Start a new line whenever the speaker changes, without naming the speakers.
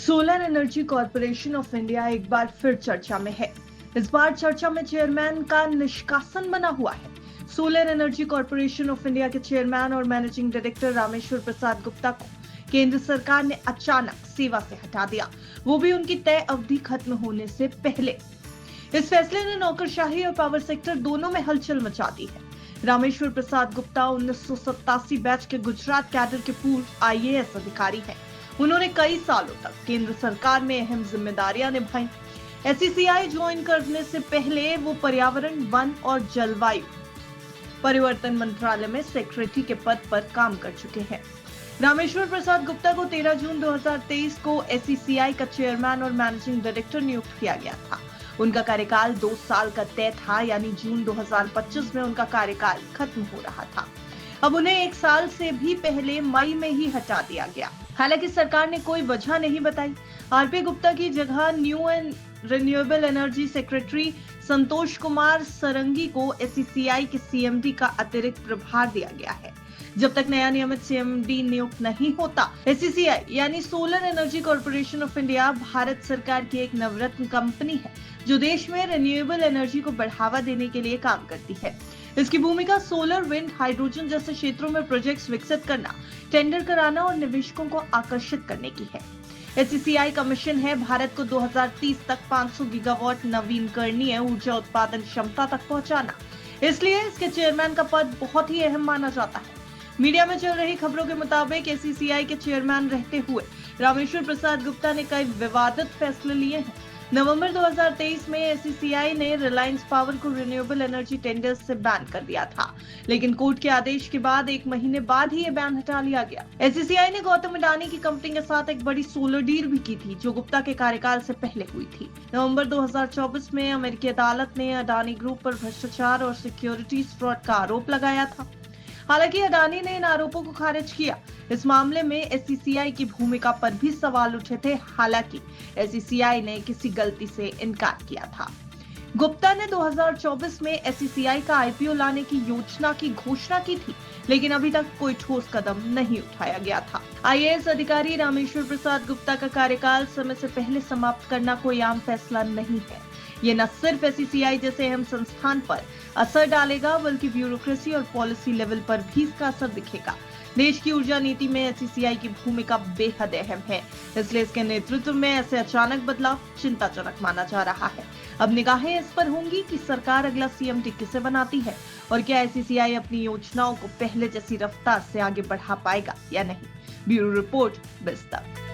Solar energy corporation of India एक बार फिर चर्चा में है। इस बार चर्चा में चेयरमैन का निष्कासन बना हुआ है। Solar energy corporation of India के चेयरमैन और मैनेजिंग डायरेक्टर रामेश्वर प्रसाद गुप्ता को केंद्र सरकार ने अचानक सेवा से हटा दिया, वो भी उनकी तय अवधि खत्म होने से पहले। इस फैसले ने नौकरशाही और पावर सेक्टर दोनों में हलचल मचा दी है। रामेश्वर प्रसाद गुप्ता 1987 बैच के गुजरात कैडर के पूर्व आईएएस अधिकारी हैं। उन्होंने कई सालों तक केंद्र सरकार में अहम जिम्मेदारियां निभाई। एसईसीआई ज्वाइन करने से पहले वो पर्यावरण, वन और जलवायु परिवर्तन मंत्रालय में सेक्रेटरी के पद पर काम कर चुके हैं। रामेश्वर प्रसाद गुप्ता को 13 जून 2023 को एसईसीआई का चेयरमैन और मैनेजिंग डायरेक्टर नियुक्त किया गया था। उनका कार्यकाल 2 साल का तय था, यानी जून 2025 में उनका कार्यकाल खत्म हो रहा था। अब उन्हें 1 साल से भी पहले मई में ही हटा दिया गया। हालांकि सरकार ने कोई वजह नहीं बताई। आरपी गुप्ता की जगह new and renewable energy secretary Santosh Kumar Sarangi को एसईसीआई के सीएमडी का अतिरिक्त प्रभार दिया गया है। जब तक नया नियमित सीएमडी नियुक्त नहीं होता, एसईसीआई यानी solar energy corporation of India Bharat सरकार की एक नवरत्न कंपनी है जो देश में रिन्यूएबल एनर्जी को बढ़ावा देने के लिए काम करती है। इसकी भूमिका सोलर, विंड, हाइड्रोजन जैसे क्षेत्रों में प्रोजेक्ट्स विकसित करना, टेंडर कराना और निवेशकों को आकर्षित करने की है। एसईसीआई का मिशन है भारत को 2030 तक 500 गीगावाट नवीनकरणीय ऊर्जा उत्पादन क्षमता तक पहुंचाना। इसलिए इसके चेयरमैन का पद बहुत ही अहम माना जाता है। मीडिया में चल रही खबरों के मुताबिक एसईसीआई के चेयरमैन रहते हुए रामेश्वर प्रसाद गुप्ता ने कई विवादित फैसले लिए हैं। नवंबर 2023 में एसईसीआई ने रिलायंस पावर को रिन्यूएबल एनर्जी टेंडर्स से बैन कर दिया था, लेकिन कोर्ट के आदेश के बाद 1 महीने बाद ही ये बैन हटा लिया गया। एसईसीआई ने गौतम अडानी की कंपनी के साथ एक बड़ी सोलर डील भी की थी, जो गुप्ता के कार्यकाल से पहले हुई थी। नवंबर 2024 में अमेरिकी अदालत ने अडानी ग्रुप पर भ्रष्टाचार और सिक्योरिटीज फ्रॉड का आरोप लगाया था। हालांकि अडानी ने इन आरोपों को खारिज किया। इस मामले में एसईसीआई की भूमिका पर भी सवाल उठे थे। हालांकि एसईसीआई ने किसी गलती से इनकार किया था। गुप्ता ने 2024 में एसईसीआई का आईपीओ लाने की योजना की घोषणा की थी, लेकिन अभी तक कोई ठोस कदम नहीं उठाया गया था। आईएएस अधिकारी रामेश्वर प्रसाद गुप्ता का कार्यकाल समय से पहले समाप्त करना कोई आम फैसला नहीं है। ये न सिर्फ एसईसीआई जैसे अहम संस्थान पर असर डालेगा, बल्कि ब्यूरोक्रेसी और पॉलिसी लेवल पर भी इसका असर दिखेगा। देश की ऊर्जा नीति में एसईसीआई की भूमिका बेहद अहम है, इसलिए इसके नेतृत्व में ऐसे अचानक बदलाव चिंताजनक माना जा रहा है। अब निगाहें इस पर होंगी कि सरकार अगला सीएमडी किसे बनाती है और क्या एसईसीआई अपनी योजनाओं को पहले जैसी रफ्तार से आगे बढ़ा पाएगा या नहीं। ब्यूरो रिपोर्ट, बिज़ तक।